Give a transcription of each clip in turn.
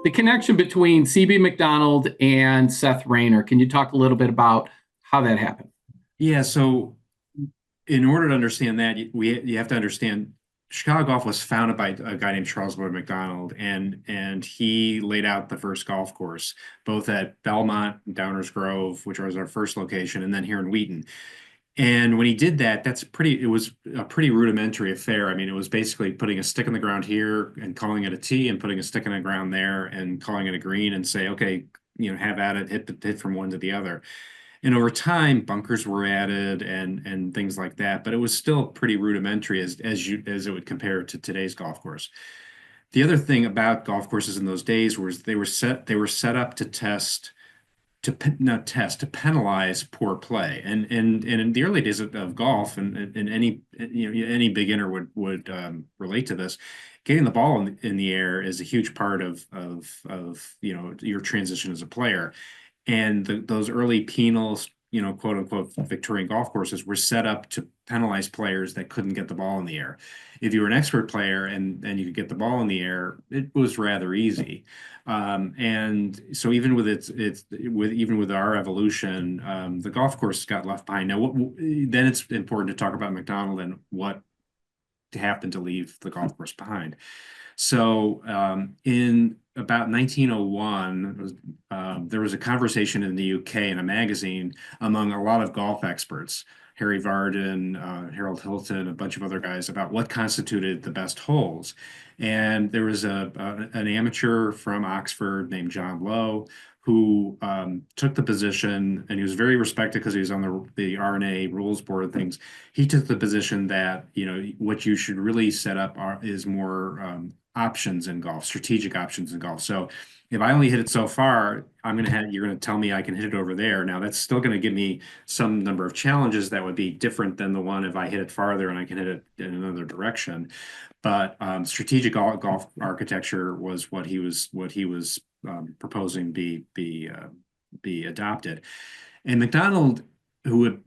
The connection between CB McDonald and Seth Raynor. Can you talk a little bit about how that happened? Yeah, so in order to understand that, you have to understand Chicago golf was founded by a guy named Charles Lloyd McDonald, and he laid out the first golf course, both at Belmont and Downers Grove, which was our first location, and then here in Wheaton. And when he did that, it was a pretty rudimentary affair. I mean, it was basically putting a stick in the ground here and calling it a tee, and putting a stick in the ground there and calling it a green, and say, okay, have at it, hit from one to the other. And over time, bunkers were added and things like that, but it was still pretty rudimentary as it would compare to today's golf course. The other thing about golf courses in those days was they were set up to not test, to penalize poor play. And in the early days of golf, and any beginner would relate to this. Getting the ball in the air is a huge part of your transition as a player. And those early penal, quote unquote, Victorian golf courses were set up to penalize players that couldn't get the ball in the air. If you were an expert player and you could get the ball in the air, it was rather easy. And so even with our evolution, the golf course got left behind. Now, then it's important to talk about McDonald and what happened to leave the golf course behind. So in about 1901, there was a conversation in the UK in a magazine among a lot of golf experts, Harry Varden, Harold Hilton, a bunch of other guys, about what constituted the best holes. And there was an amateur from Oxford named John Lowe who took the position, and he was very respected because he was on the R&A rules board and things. He took the position that what you should really set up is more options in golf, strategic options in golf. So if I only hit it so far, you're gonna tell me I can hit it over there. Now that's still gonna give me some number of challenges that would be different than the one if I hit it farther and I can hit it in another direction. But strategic golf architecture was what he was proposing be adopted. And McDonald,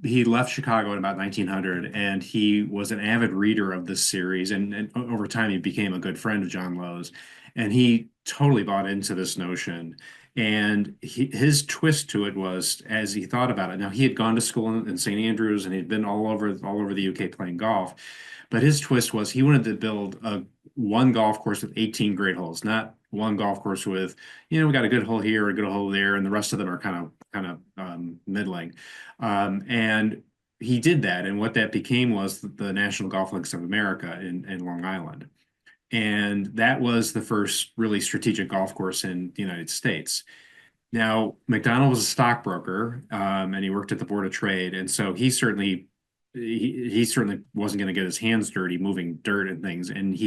he left Chicago in about 1900, and he was an avid reader of this series, and over time he became a good friend of John Lowe's, and he totally bought into this notion. And his twist to it was, as he thought about it, now he had gone to school in St. Andrews and he'd been all over the UK playing golf, but his twist was he wanted to build one golf course with 18 great holes, not one golf course with, we got a good hole here, a good hole there, and the rest of them are kind of middling. And he did that, and what that became was the National Golf Links of America in Long Island. And that was the first really strategic golf course in the United States. Now, McDonald was a stockbroker, and he worked at the Board of Trade, and so he certainly wasn't going to get his hands dirty moving dirt and things. And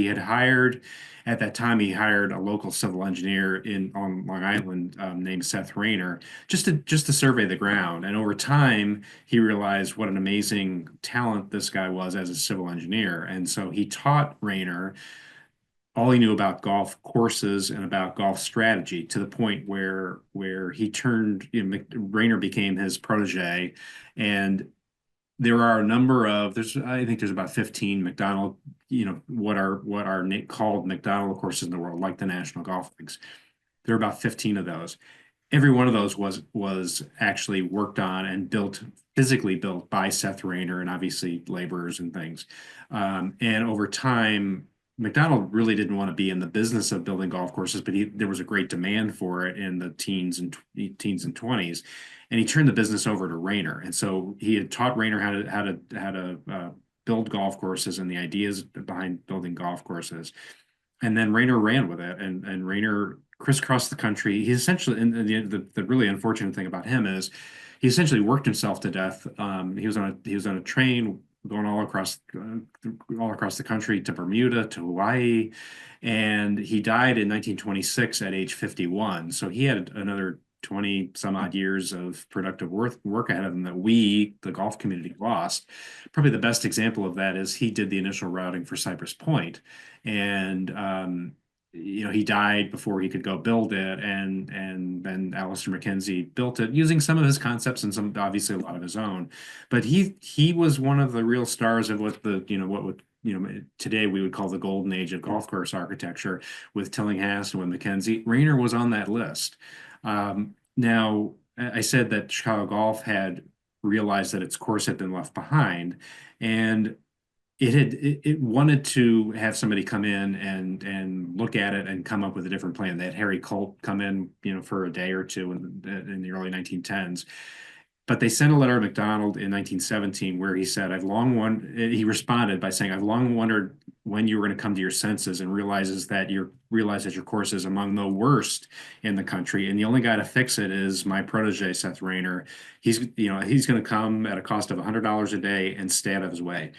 at that time, he hired a local civil engineer on Long Island named Seth Raynor just to survey the ground. And over time, he realized what an amazing talent this guy was as a civil engineer. And so he taught Raynor all he knew about golf courses and about golf strategy, to the point where he turned, Raynor became his protege. And there are I think there's about 15 McDonald, what are called McDonald courses in the world, like the National Golf Leagues. There are about 15 of those. Every one of those was actually worked on and physically built by Seth Raynor, and obviously laborers and things. And over time, McDonald really didn't want to be in the business of building golf courses, but there was a great demand for it in the teens and 20s, and he turned the business over to Raynor. And so he had taught Raynor how to build golf courses and the ideas behind building golf courses. And then Raynor ran with it, and Raynor crisscrossed the country. He essentially, and the really unfortunate thing about him is he essentially worked himself to death. He was on a train going all across the country to Bermuda, to Hawaii, and he died in 1926 at age 51. So he had another 20 some odd years of productive work ahead of him that we, the golf community, lost. Probably the best example of that is he did the initial routing for Cypress Point, and he died before he could go build it, and then Alistair McKenzie built it using some of his concepts and obviously a lot of his own. But he was one of the real stars of what today we would call the golden age of golf course architecture with Tillinghast and with Mackenzie. Raynor was on that list. Now, I said that Chicago Golf had realized that its course had been left behind, and it wanted to have somebody come in and look at it and come up with a different plan. They had Harry Colt come in, for a day or two in the early 1910s. But they sent a letter to McDonald in 1917 where he said, he responded by saying, I've long wondered when you were going to come to your senses and realize that your course is among the worst in the country. And the only guy to fix it is my protege, Seth Raynor. He's going to come at a cost of $100 a day and stay out of his way.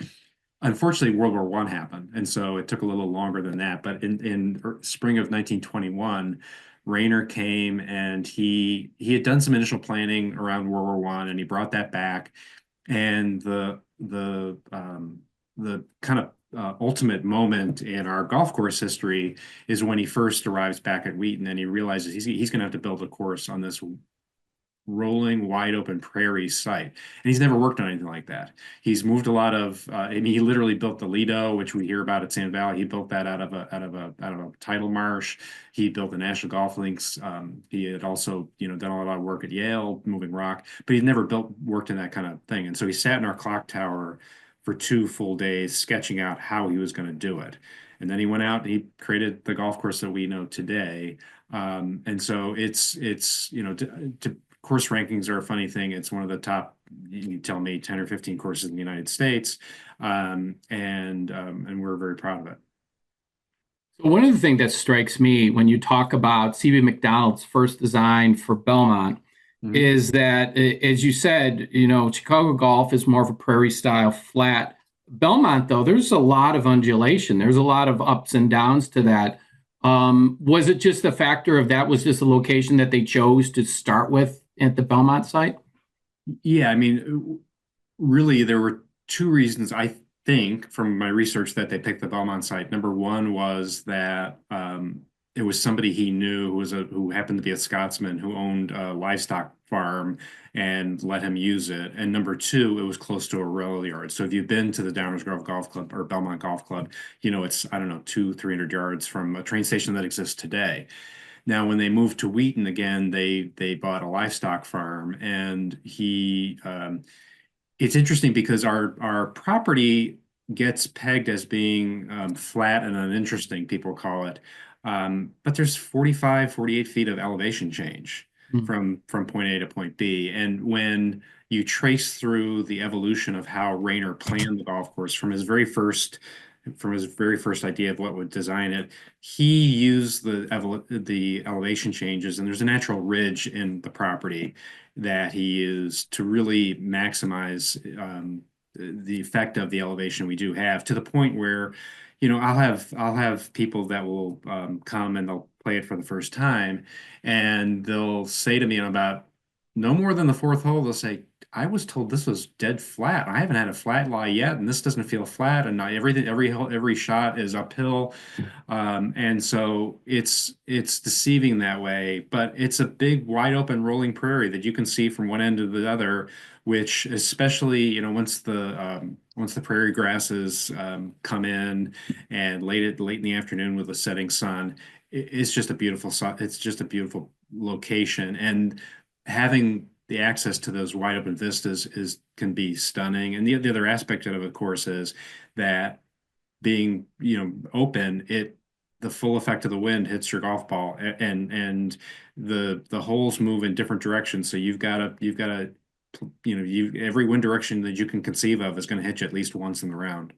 Unfortunately, World War I happened, and so it took a little longer than that. But in spring of 1921, Raynor came and he had done some initial planning around World War I, and he brought that back. And the kind of ultimate moment in our golf course history is when he first arrives back at Wheaton, and he realizes he's going to have to build a course on this rolling, wide open prairie site. And he's never worked on anything like that. He's moved a lot of, he literally built the Lido, which we hear about at Sand Valley. He built that out of a tidal marsh. He built the National Golf Links. He had also, done a lot of work at Yale, moving rock, but he'd never worked in that kind of thing. And so he sat in our clock tower for 2 full days, sketching out how he was going to do it. And then he went out and he created the golf course that we know today. And so it's course rankings are a funny thing. It's one of the top, you can tell me, 10 or 15 courses in the United States. And we're very proud of it. So one of the things that strikes me when you talk about C.B. McDonald's first design for Belmont is that, as you said, Chicago Golf is more of a prairie style flat. Belmont, though, there's a lot of undulation. There's a lot of ups and downs to that. Was it just the factor of that was just a location that they chose to start with at the Belmont site? Yeah, I mean, really, there were 2 reasons, I think, from my research that they picked the Belmont site. Number one was that it was somebody he knew who happened to be a Scotsman who owned a livestock farm and let him use it. And number 2, it was close to a rail yard. So if you've been to the Downers Grove Golf Club or Belmont Golf Club, it's, I don't know, 200-300 yards from a train station that exists today. Now, when they moved to Wheaton again, they bought a livestock farm, and it's interesting because our property gets pegged as being flat and uninteresting, people call it. But there's 45, 48 feet of elevation change from point A to point B. And when you trace through the evolution of how Raynor planned the golf course from his very first idea of what would design it, he used the elevation changes, and there's a natural ridge in the property that he used to really maximize the effect of the elevation we do have, to the point where, I'll have people that will come and they'll play it for the first time, and they'll say to me about no more than the 4th hole, they'll say, I was told this was dead flat. I haven't had a flat lie yet, and this doesn't feel flat. And every shot is uphill, and so it's deceiving that way. But it's a big, wide open, rolling prairie that you can see from one end to the other. Which, especially, once the prairie grasses come in, and late in the afternoon with the setting sun, it's just a beautiful. It's just a beautiful location, and having the access to those wide open vistas can be stunning. And the other aspect of it, of course, is that being open, the full effect of the wind hits your golf ball, and the holes move in different directions. So you've got to every wind direction that you can conceive of is going to hit you at least once in the round.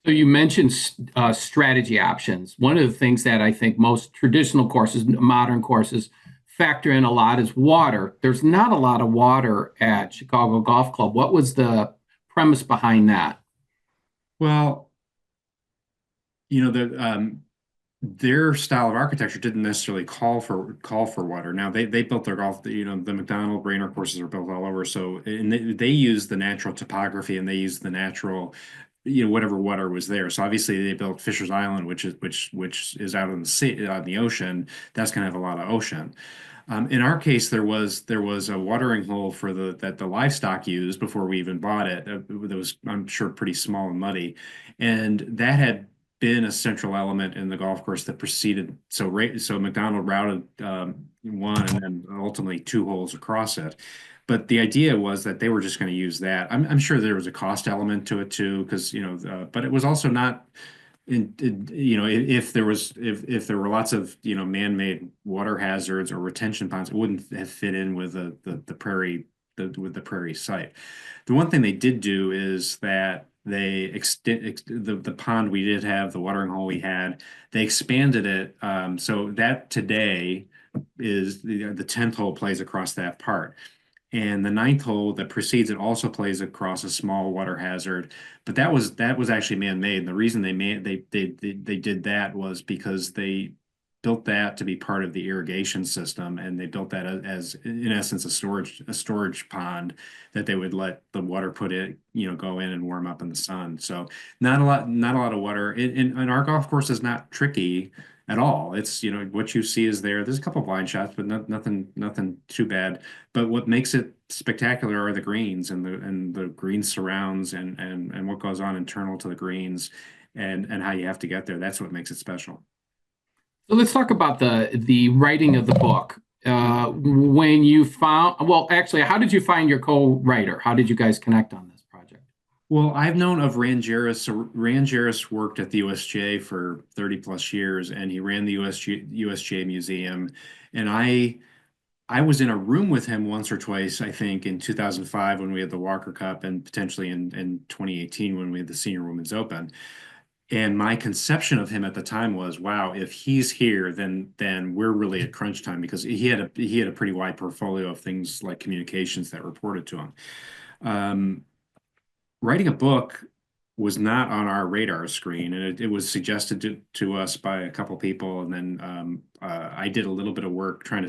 So you mentioned strategy options. One of the things that I think most traditional courses, modern courses, factor in a lot is water. There's not a lot of water at Chicago Golf Club. What was the premise behind that? Well, their style of architecture didn't necessarily call for water. Now they built their golf, the McDonald Raynor courses are built all over. So, and they use the natural topography, and they use the natural, whatever water was there. So obviously they built Fisher's Island, which is out on the sea, on the ocean. That's going to have a lot of ocean. In our case, there was a watering hole for the livestock used before we even bought it. That was, I'm sure, pretty small and muddy, and that had been a central element in the golf course that preceded. So McDonald routed one and then ultimately two holes across it. But the idea was that they were just going to use that. I'm sure there was a cost element to it too, because but it was also not if there were lots of man-made water hazards or retention ponds, it wouldn't have fit in with the prairie with the prairie site. The one thing they did do is that they extend the pond we did have, the watering hole we had, they expanded it so that today is the 10th hole plays across that part. And the ninth hole that precedes it also plays across a small water hazard, but that was actually man-made. And the reason they did that was because they built that to be part of the irrigation system, and they built that as in essence a storage pond that they would let the water put in, go in and warm up in the sun. So not a lot of water. And our golf course is not tricky at all. It's what you see is there. There's a couple blind shots, but nothing too bad. But what makes it spectacular are the greens and the green surrounds and what goes on internal to the greens and how you have to get there. That's what makes it special. So let's talk about the writing of the book. When you found, well, actually, how did you find your co-writer? How did you guys connect on this project? Well, I've known of Rand Jerris. So Rand Jerris worked at the USGA for 30 plus years, and he ran the USGA museum. And I was in a room with him once or twice, I think, in 2005 when we had the Walker Cup, and potentially in 2018 when we had the Senior Women's Open. And my conception of him at the time was, wow, if he's here, then we're really at crunch time, because he had a pretty wide portfolio of things like communications that reported to him. Um, Writing a book was not on our radar screen, and it was suggested to us by a couple people, and then I did a little bit of work trying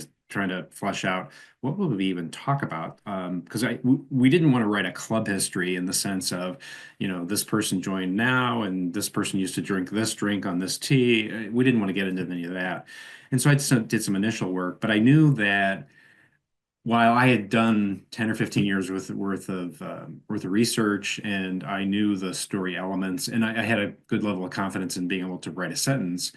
to flesh out what would we even talk about, because we didn't want to write a club history in the sense of this person joined now and this person used to drink this drink on this tee. We didn't want to get into any of that, and so I just did some initial work, but I knew that while I had done 10 or 15 years worth of research, and I knew the story elements, and I had a good level of confidence in being able to write a sentence,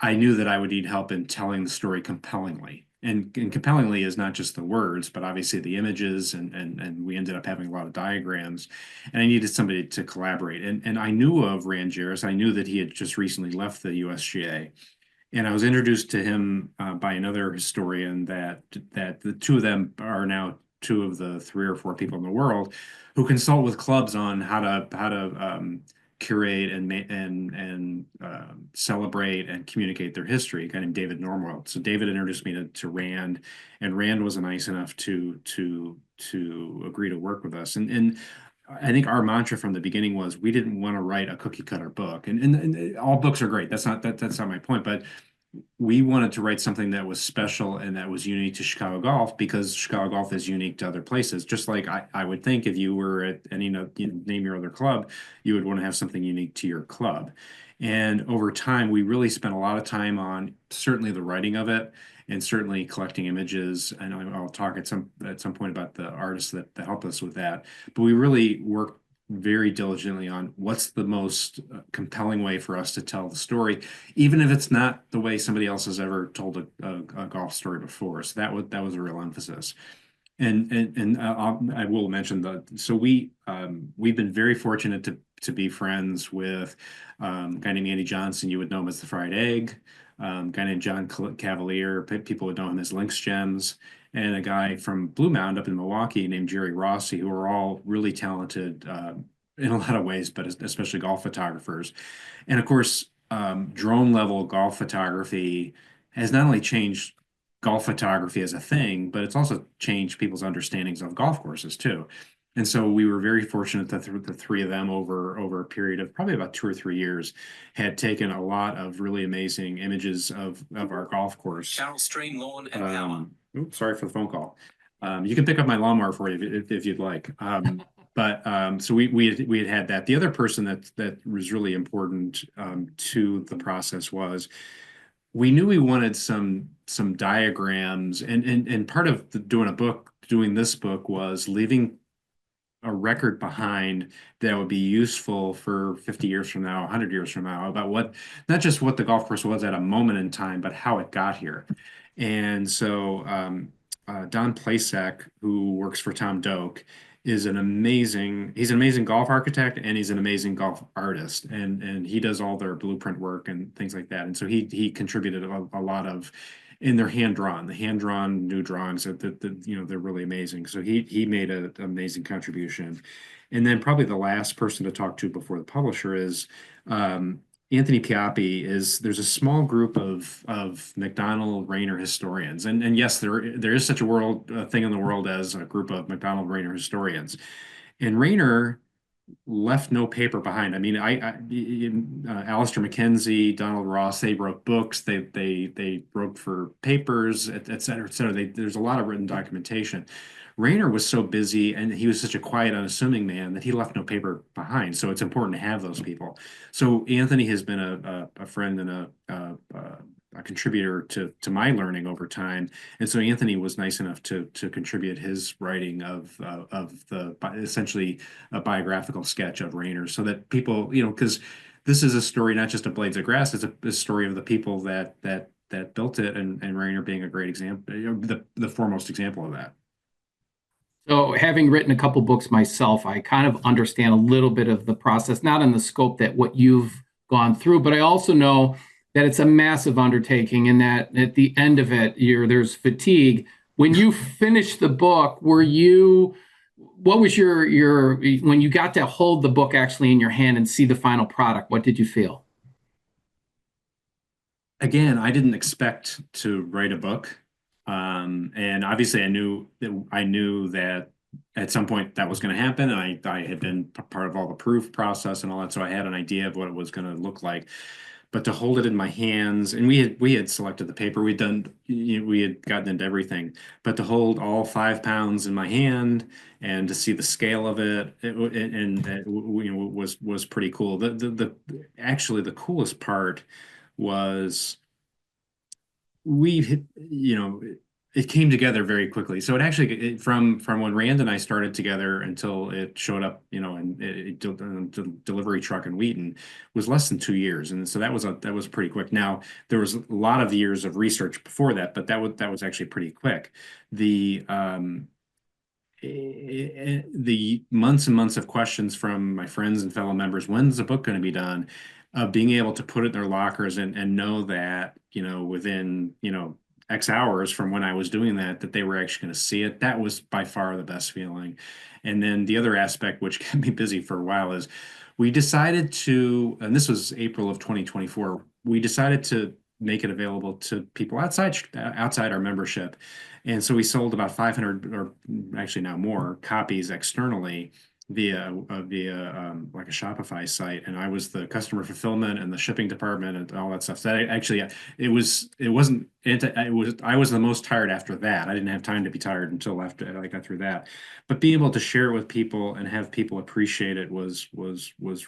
I knew that I would need help in telling the story compellingly. And compellingly is not just the words, but obviously the images, and we ended up having a lot of diagrams, and I needed somebody to collaborate. And I knew of Rand Jerris. I knew that he had just recently left the USGA. And I was introduced to him by another historian that the two of them are now two of the three or four people in the world who consult with clubs on how to curate and celebrate and communicate their history. A guy named David Normwald. So David introduced me to Rand, and Rand was nice enough to agree to work with us. And I think our mantra from the beginning was we didn't want to write a cookie cutter book, and all books are great. That's not my point, but we wanted to write something that was special and that was unique to Chicago golf, because Chicago golf is unique to other places. Just like I would think if you were at any, name your other club, you would want to have something unique to your club. And over time, we really spent a lot of time on certainly the writing of it, and certainly collecting images. And I'll talk at some point about the artists that helped us with that. But we really worked very diligently on what's the most compelling way for us to tell the story, even if it's not the way somebody else has ever told a golf story before. So that was a real emphasis. And I will mention so we've been very fortunate to be friends with a guy named Andy Johnson. You would know him as the Fried Egg. A guy named John Cavalier. People would know him as Lynx Gems, and a guy from Blue Mound up in Milwaukee named Jerry Rossi, who are all really talented in a lot of ways, but especially golf photographers. And of course, drone level golf photography has not only changed golf photography as a thing, but it's also changed people's understandings of golf courses too. And so we were very fortunate that the three of them over a period of probably about 2 or 3 years had taken a lot of really amazing images of our golf course. Channel stream lawn and power. Oops, sorry for the phone call. You can pick up my lawnmower for you if you'd like. But so we had that. The other person that was really important to the process was we knew we wanted some diagrams, and part of doing this book was leaving a record behind that would be useful for 50 years from now, 100 years from now, about what, not just what the golf course was at a moment in time, but how it got here. And so Don Plasek, who works for Tom Doak, he's an amazing golf architect, and he's an amazing golf artist, and he does all their blueprint work and things like that. And so he contributed a lot of, in their the hand drawn new drawings that you know, they're really amazing. So he made an amazing contribution. And then probably the last person to talk to before the publisher is Anthony Pioppi. There's a small group of McDonald Raynor historians, and yes, there is such a thing in the world as a group of McDonald Raynor historians. And Raynor left no paper behind. I mean, Alistair McKenzie, Donald Ross, they wrote books, they wrote for papers, et cetera, et cetera. There's a lot of written documentation. Raynor was so busy, and he was such a quiet, unassuming man, that he left no paper behind. So it's important to have those people. So Anthony has been a friend and a contributor to my learning over time. And so Anthony was nice enough to contribute his writing of the essentially a biographical sketch of Raynor, so that people, you know, because this is a story not just of Blades of Grass, it's a story of the people that built it, and Raynor being a great example, the foremost example of that. So, having written a couple books myself, I kind of understand a little bit of the process, not in the scope that what you've gone through, but I also know that it's a massive undertaking, and that at the end of it, there's fatigue. When you finished the book, what was your when you got to hold the book actually in your hand and see the final product, what did you feel? Again, I didn't expect to write a book. And obviously I knew that at some point that was going to happen. And I had been part of all the proof process and all that. So I had an idea of what it was going to look like. But to hold it in my hands, and we had selected the paper, we had gotten into everything, but to hold all 5 pounds in my hand and to see the scale of you know, was pretty cool. Actually the coolest part was you know, it came together very quickly. So from when Rand and I started together until it showed up, you know, and the delivery truck in Wheaton, was less than 2 years, and so that was pretty quick. Now there was a lot of years of research before that, but that was actually pretty quick. The months and months of questions from my friends and fellow members, when's the book going to be done? Being able to put it in their lockers and know that, you know, within, you know, X hours from when I was doing that they were actually going to see it. That was by far the best feeling. And then the other aspect, which kept me busy for a while, is we decided to, and this was April of 2024, we decided to make it available to people outside our membership. And so we sold about 500, or actually now more, copies externally via like a Shopify site, and I was the customer fulfillment and the shipping department and all that stuff. So I was the most tired after that. I didn't have time to be tired until after I got through that. But being able to share it with people and have people appreciate it was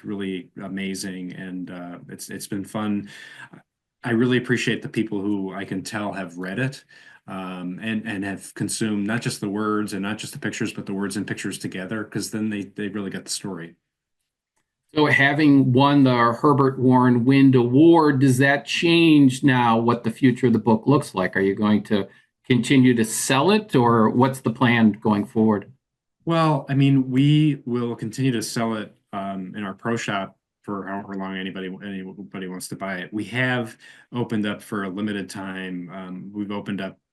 really amazing, and it's been fun. I really appreciate the people who I can tell have read it, and have consumed not just the words and not just the pictures, but the words and pictures together, because then they really get the story. So, having won the Herbert Warren Wind Award, does that change now what the future of the book looks like? Are you going to continue to sell it, or what's the plan going forward? Well, I mean, we will continue to sell it in our pro shop for however long anybody wants to buy it. We have opened up for a limited time. We've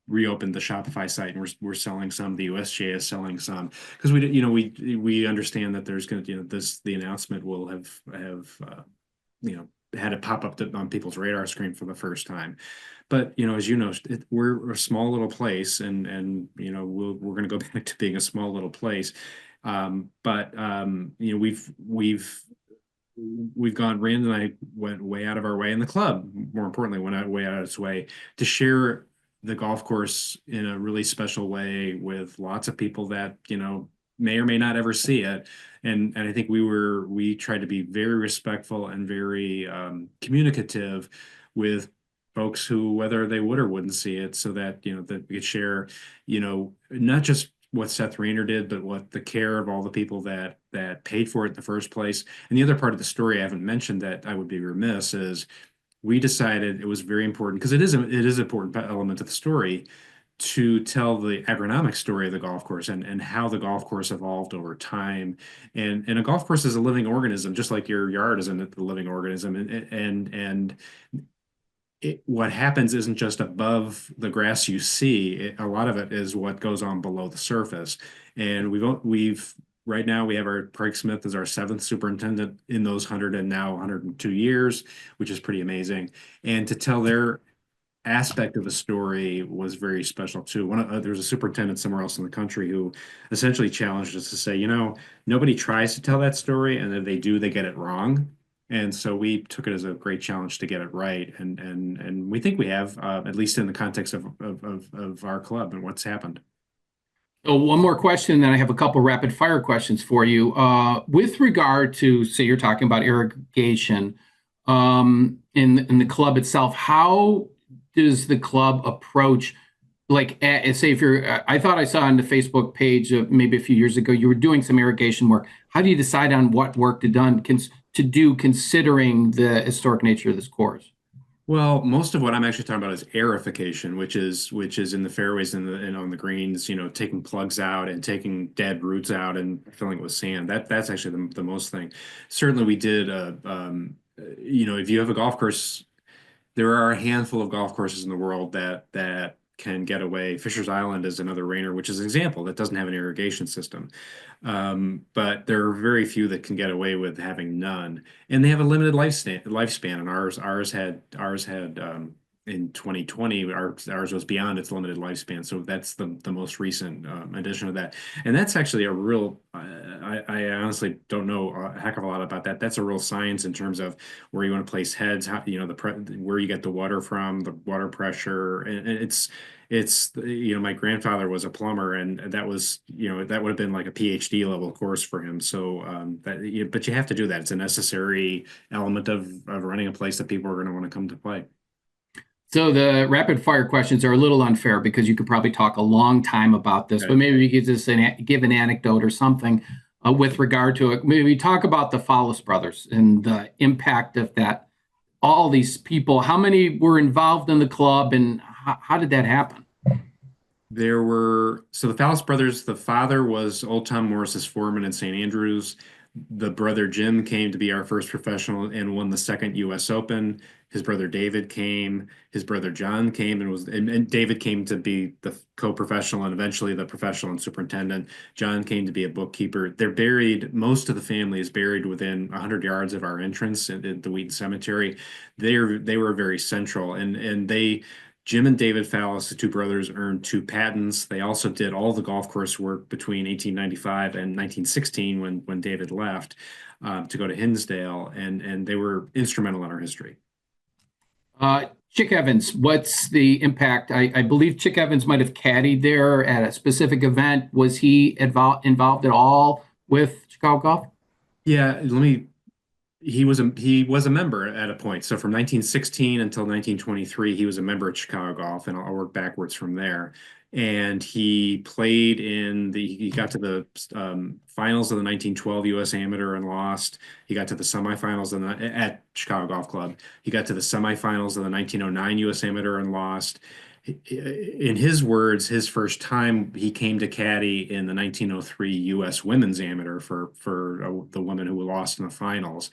reopened the Shopify site, and we're selling some. The USGA is selling some, because we understand that there's going to, you know, the announcement will have you know, had it pop up on people's radar screen for the first time. But, you know, as you know, we're a small little place, and you know, we're going to go back to being a small little place. But you know, we've gone. Rand and I went way out of our way, and the club, more importantly, went way out of its way to share the golf course in a really special way with lots of people that, you know, may or may not ever see it. And I think we tried to be very respectful and very communicative with folks who, whether they would or wouldn't see it, so that, that we could share, not just what Seth Raynor did, but what the care of all the people that paid for it in the first place. And the other part of the story I haven't mentioned that I would be remiss is we decided it was very important, because it is an important element of the story, to tell the agronomic story of the golf course and how the golf course evolved over time. And a golf course is a living organism, just like your yard is a living organism. And what happens isn't just above the grass you see. A lot of it is what goes on below the surface. And we've right now we have our Craig Smith as our 7th superintendent in those 102 years, which is pretty amazing. And to tell their aspect of the story was very special too. There's a superintendent somewhere else in the country who essentially challenged us to say, nobody tries to tell that story, and if they do, they get it wrong. And so we took it as a great challenge to get it right, and we think we have, at least in the context of our club and what's happened. So one more question, then I have a couple rapid fire questions for you. With regard to, say, you're talking about irrigation in the club itself, how does the club approach, like, say if I thought I saw on the Facebook page maybe a few years ago, you were doing some irrigation work. How do you decide on what work to do considering the historic nature of this course? Well, most of what I'm actually talking about is aerification, which is in the fairways and on the greens, taking plugs out and taking dead roots out and filling it with sand. That's actually the most thing. Certainly, we did. If you have a golf course, there are a handful of golf courses in the world that can get away. Fisher's Island is another Raynor, which is an example that doesn't have an irrigation system. But there are very few that can get away with having none, and they have a limited lifespan. And ours had in 2020, ours was beyond its limited lifespan. So that's the most recent addition of that, and that's actually a real. I honestly don't know a heck of a lot about that. That's a real science in terms of where you want to place heads, how, where you get the water from, the water pressure, and it's my grandfather was a plumber, and that was that would have been like a PhD level course for him. So but you have to do that. It's a necessary element of running a place that people are going to want to come to play. So the rapid fire questions are a little unfair because you could probably talk a long time about this, Right. but maybe we could just give an anecdote or something with regard to it. Maybe talk about the Foulis brothers and the impact of that. All these people, how many were involved in the club, and how did that happen? So the Foulis brothers, the father was old Tom Morris's foreman in St. Andrews. The brother Jim came to be our first professional and won the second US Open. His brother David came. His brother John came and David came to be the co-professional and eventually the professional and superintendent. John came to be a bookkeeper. They're buried. Most of the family is buried within 100 yards of our entrance at the Wheaton Cemetery. They were very central, and Jim and David Foulis, the two brothers, earned 2 patents. They also did all the golf course work between 1895 and 1916 when David left to go to Hinsdale, and they were instrumental in our history. Chick Evans, what's the impact? I believe Chick Evans might have caddied there at a specific event. Was he involved at all with Chicago Golf? Yeah, he was a member at a point. So from 1916 until 1923, he was a member at Chicago Golf, and I'll work backwards from there. And he played he got to the finals of the 1912 U.S. Amateur and lost. He got to the semifinals at Chicago Golf Club. He got to the semifinals of the 1909 U.S. Amateur and lost. In his words, his first time he came to caddy in the 1903 U.S. Women's Amateur for the women who lost in the finals.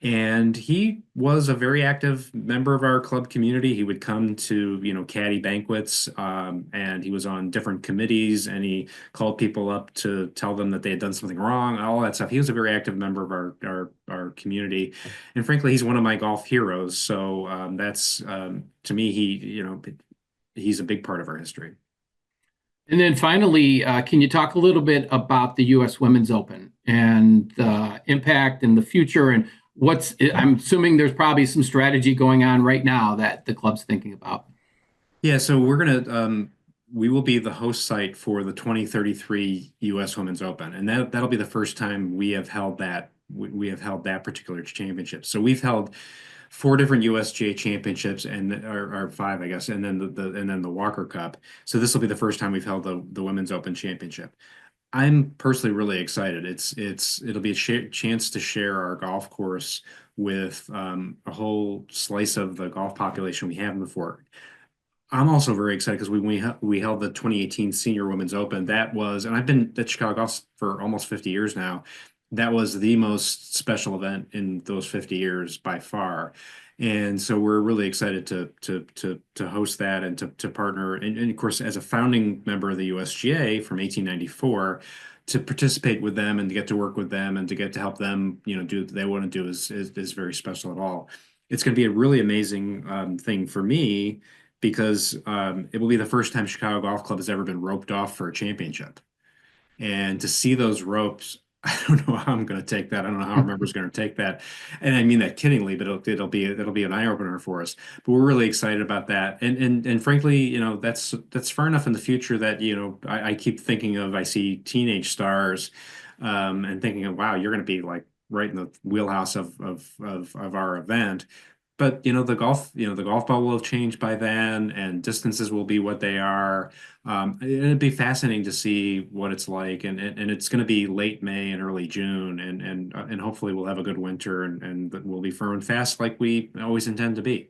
And he was a very active member of our club community. He would come to, caddy banquets, and he was on different committees, and he called people up to tell them that they had done something wrong, all that stuff. He was a very active member of our community. And frankly, he's one of my golf heroes. So that's, to me, he's a big part of our history. And then finally, can you talk a little bit about the U.S. Women's Open and the impact in the future, and I'm assuming there's probably some strategy going on right now that the club's thinking about. Yeah, so we will be the host site for the 2033 U.S. Women's Open, and that'll be the first time we have held that particular championship. So we've held 4 different USGA championships or 5, I guess, and then the Walker Cup. So this will be the first time we've held the Women's Open Championship. I'm personally really excited. It'll be a chance to share our golf course with a whole slice of the golf population we have in the fort. I'm also very excited because we held the 2018 Senior Women's Open. That was, and I've been at Chicago Golf for almost 50 years now. That was the most special event in those 50 years by far. And so we're really excited to host that and to partner. And of course, as a founding member of the USGA from 1894, to participate with them and to get to work with them and to get to help them, do what they want to do is very special at all. It's going to be a really amazing thing for me because it will be the first time Chicago Golf Club has ever been roped off for a championship. And to see those ropes, I don't know how I'm going to take that. I don't know how our members are going to take that. And I mean that kiddingly, but it'll be an eye opener for us. But we're really excited about that. And frankly, that's far enough in the future that, I keep thinking of, I see teenage stars and thinking of, wow, you're going to be like right in the wheelhouse of our event. But the golf ball will have changed by then, and distances will be what they are. It'd be fascinating to see what it's like, and it's going to be late May and early June, and hopefully we'll have a good winter, and we'll be firm and fast like we always intend to be.